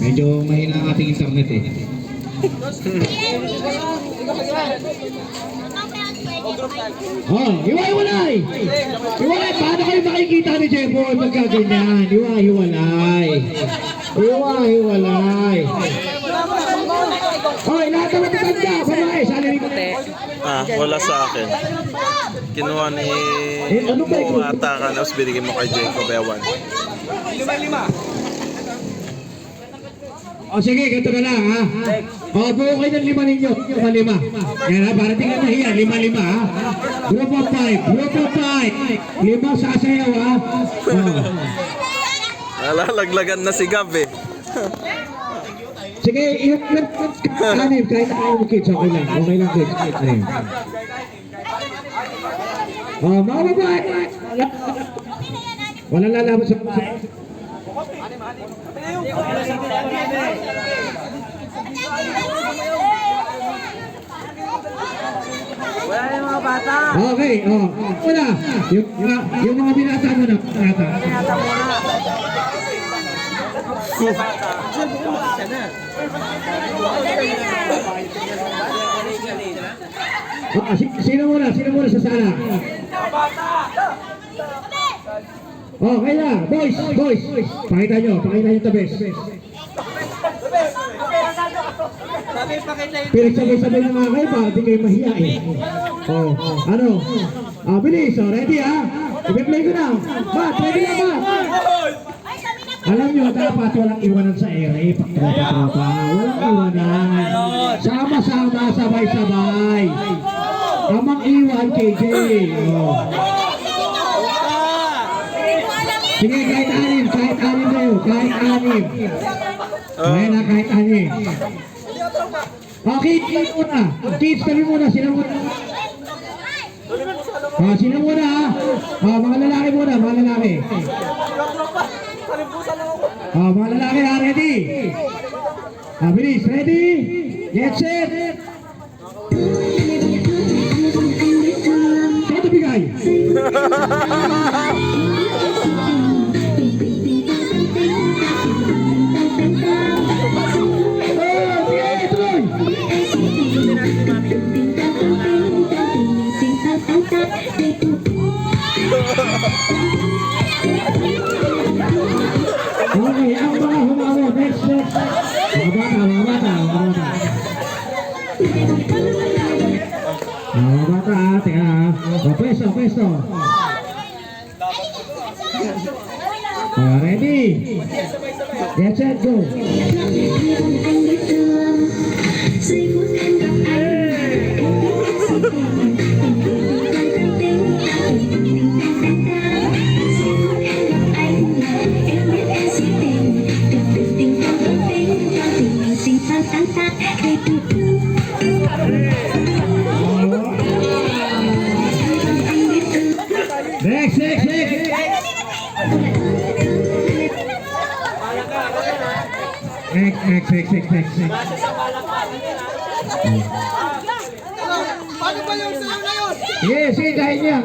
Medyo mahina ang ating internet eh. Oh, hiwa-hiwalay! Hiwalay! Paano kayo makikita ni Jeboy pagka ganyan? Hiwa-hiwalay! Hiwa-hiwalay! Hoy, lahat ng matanda! Babae! Sali rin ko. Wala sa akin. Kinuha ni mo ata ka, tapos binigyan mo kay Jacob Ewan. O sige, ganito na lang ha. O, buo kayo ng 5 ninyo. 5. Yan ha, para tingnan na hiya. 5 ha. Group of 5. Group of 5. 5 sasayaw ha. O. Nalalaglagan na si Gab eh. Sige, yung anim, kahit ayaw mo kids, okay lang. Okay lang kids. Anim. O, mga babae. Walang lalaban sa babae. Wala yung mga bata. Okay, oh. Wala. Yung mga binata mo na. Binata. Binata mo na. Sino muna sa sala? Oh, kaya, boys. Pakita nyo the best. Pero sabay-sabay na mga kayo, di kayo mahiya eh. Oh, ano? Bilis, ready ha? I-play ko na. Bat, ready na ba? Alam nyo, dapat walang iwanan sa ere. Pagtropa. Walang iwanan. Sama-sama, sabay-sabay. Amang iwan, KJ. Oh. Sige, kahit anim kayo. Kahit anim. Ayan na, kahit anim. Okay, kids muna. Kids, kami muna. Sila muna. Sila muna ha. Mga lalaki muna, mga lalaki. Mga lalaki ha, ready? Bilis, ready? Get set! Sino bigay? Okay, ang mga humawa. Next. Mga bata. Teka ha. Pwesto. Ready? Get set, go. Next. Paano ba yung sayo na yun? Sige, kaya niya.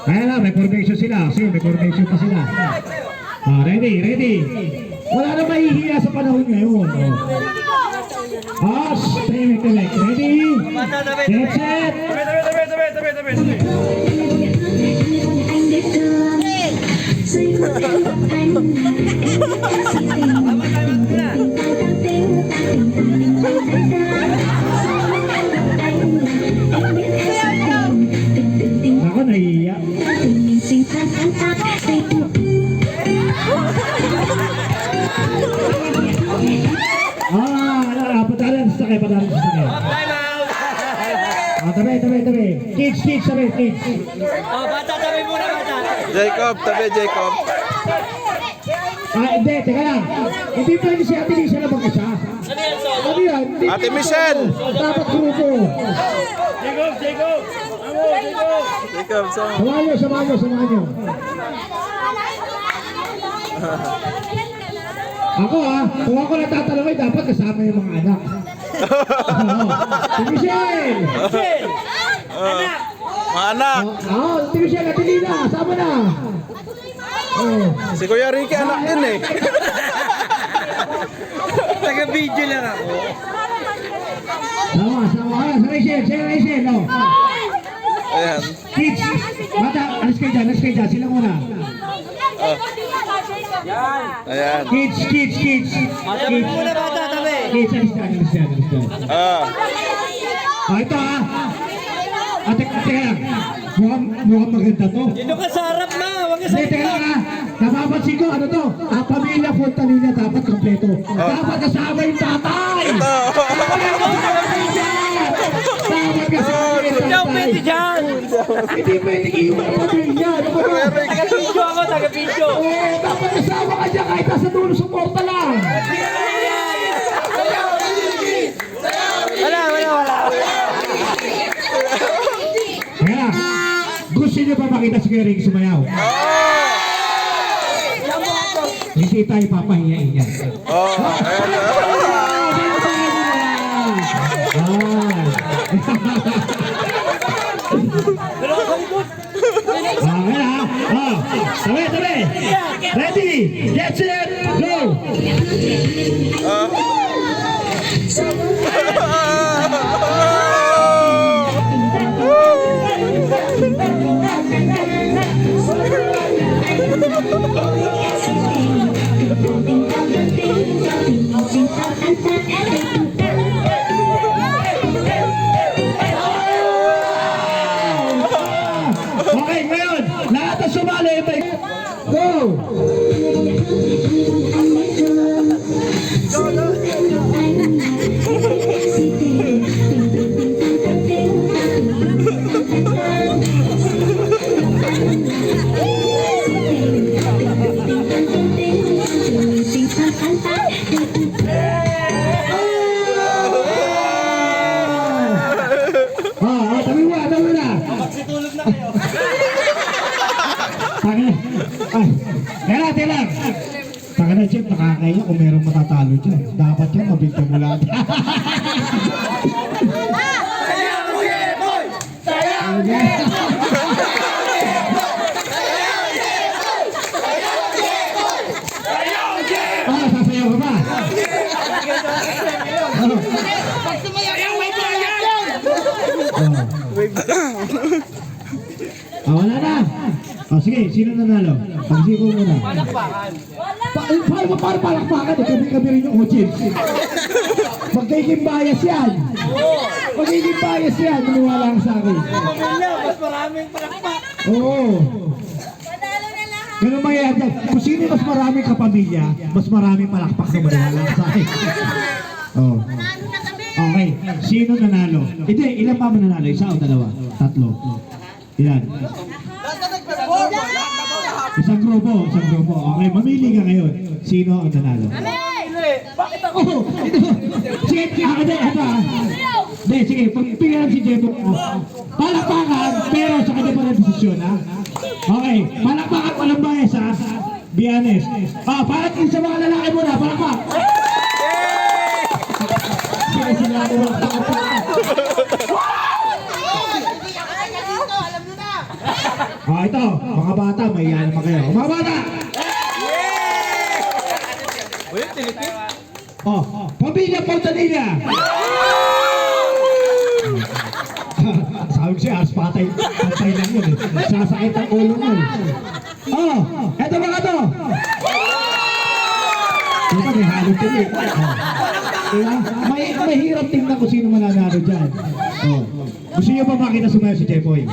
Kaya lang, may coordination sila. Sige, may coordination pa sila. Ready. Wala na mahihiya sa panahon ngayon. Tahimik. Ready? Get set! Ako nahihiya. Padalan sa sakay. Tabi. Kids, sabi, kids. Bata, tabi muna, bata. Jacob. Hindi, teka lang. Hindi pwede si Ate Lisa na mag-isa. Ano yan? Ate Michelle! Dapat grupo. Jacob, Samahan nyo. Ako kung ako natatalangay, dapat kasama yung mga anak. Si Michelle! Anak! Mga anak! Si Michelle, Ate Lina, sama na. Si Kuya Ricky anak din eh. Michelle, oh. Ayan. Kids, bata, alis kayo dyan, sila muna. Ayan. Kids. Tabi muna bata, tabi. Kids, alis dyan. Ah. Ito teka lang. Mukhang maganda to. Dito ka sa harap na, huwag ka sa Hindi, teka likod. lang napapansin ko, ano to? Pamilya Fontanilla dapat kompleto. Dapat kasama yung tatay! Dapat kasama yung Hindi ako pwede tatay! dyan. Hindi pwede iwan ang pamilya! Ano ba ba? Taga-video ako, taga-video. Dapat kasama ka dyan kahit nasa dulo suporta lang! Wala. Kaya, gusto niyo pa makita si Kuya Ricky sumayaw? Hindi tayo papahiyain yan. Oh, ayan. Pero sa likod. Tabi! Ready! Get set! Go! Okay, ngayon, lahat na sumali. Go! Tabi mo na. Magsitulog na kayo. Teka lang. Taka na, Jeff, nakakaya kung merong matatalo dyan. Dapat yan, mabigta mo lahat. Sasayaw ka ba? Wala na. Sige, sino nanalo? Pag-isipo muna. Palakpakan. Paano palakpakan? Kami rin yung audience. Magiging bias yan. Magiging bias yan. Maniwala ka sa akin. Pamilya, mas maraming palakpak. Oo. Ganun mangyayari dyan. Kung sino mas maraming kapamilya, mas maraming palakpak na maniwala ka sa akin. Oh. Okay. Sino nanalo? Hindi, ilan pa mananalo? Isa o dalawa? Tatlo. Ilan? Isang grupo. Okay, mamili ka ngayon. Sino ang nanalo? Bakit ako? Oh, ito. Sige, sige, pagpigyan lang si Jebo. Palakpakan, pero sa kanya pa rin desisyon, ha? Okay, palakpakan, walang bias, ha? Be honest. Palakpakan sa mga lalaki muna, palakpak. Sige, sila ako mga palakpakan. Ito, mga bata, may iyan naman kayo. Mga bata! Pamilya Fontanilla! Sabi ko siya, patay lang yun eh. Sasakit ang ulo mo eh. Eto mga to! Ito, may halong tili. Mahirap tingnan kung sino mananalo dyan. Gusto niyo pa makita sumayo si Jepoy?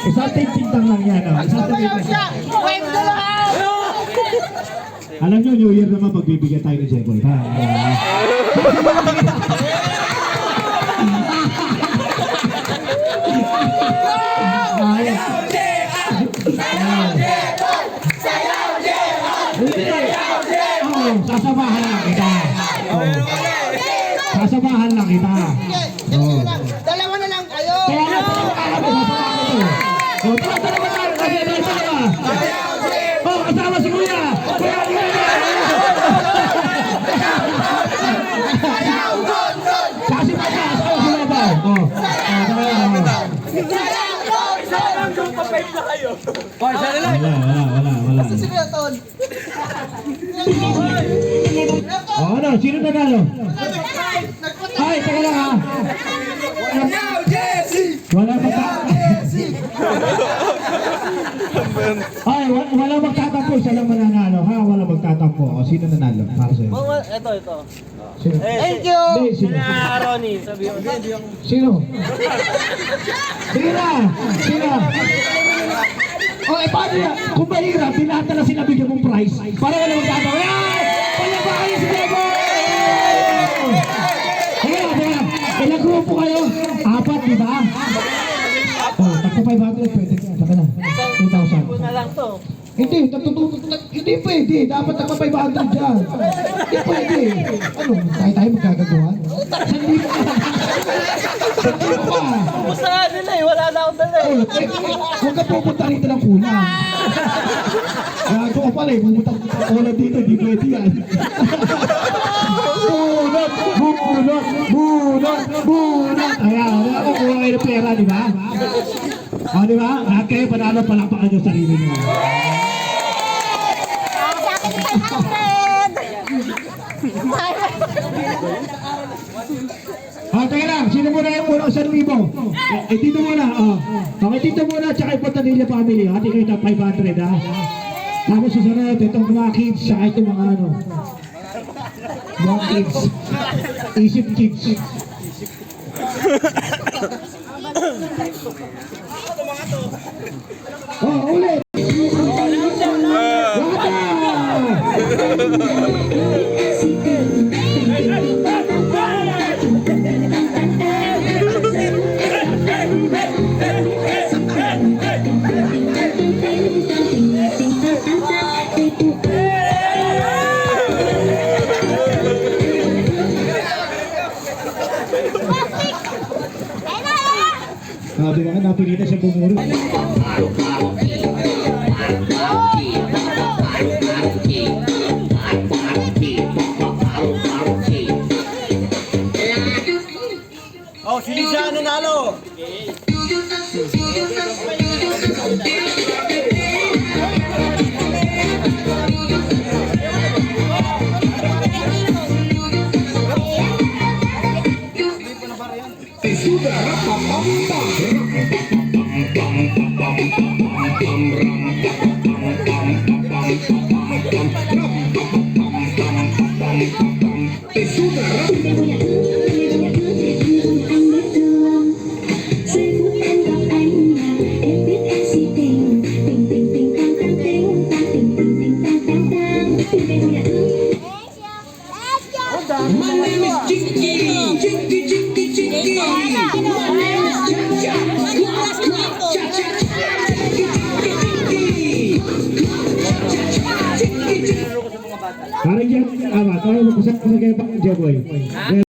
Isang tintang lang yan. Isang tintang lang. Alam nyo, New Year naman pagbibigyan tayo ni Jepoy. Sasamahan lang kita. Sasamahan lang kita. Dalawa na lang kayo. Kaya nga, sasamahan kasama si Kuya! Kuya, kasi pa siya, asama si Labaw. Wala. Ano? Sino nanalo? Ay, teka lang ha. Wala Ay, wala magtatampo. Isa lang mananalo ha. Wala magtatampo. O, sino nanalo? Para sa'yo. Ito. Sino? Thank you! Hindi, sino? Ronnie, sabi ko. Hindi yung... Sino? Sige na! Sino? O, paano yan? Kung mahirap, binata na sinabigyan mong prize. Para wala magtatampo. Ay! Palabakan si Diego! Teka. Ilang grupo kayo? 4, di ba? Oh, tagpo 500, pwede ka. Saka na. 2,000. na lang to. Hindi pwede. Dapat tagpo 500 dyan. Hindi pwede. Ano, tayo magkagagawa? Sandi mo ka. Kumusta nga nila eh, wala na akong dala eh. Huwag ka pupunta rito ng kulang. Gago ka pala eh, pupunta ka ulan dito, hindi pwede yan. Bunot. Ayan, kukuha kayo ng pera, di ba? O, di ba? Lahat kayo, panalo, palakpakan yung sarili nyo. Teka lang, sino muna yung unang 1,000? Dito muna, Okay, dito muna, tsaka yung Pontanilla family. Hati kayo ng 500, ha? Tapos susunod, itong mga kids, tsaka itong mga ano. Mga kids. Isip kids. Ulit! Sabi nga, napilitan siya bumuro. Oh, si Lisa nanalo. Parang yan, tayo mag-usap ko sa kayo, Jeboy.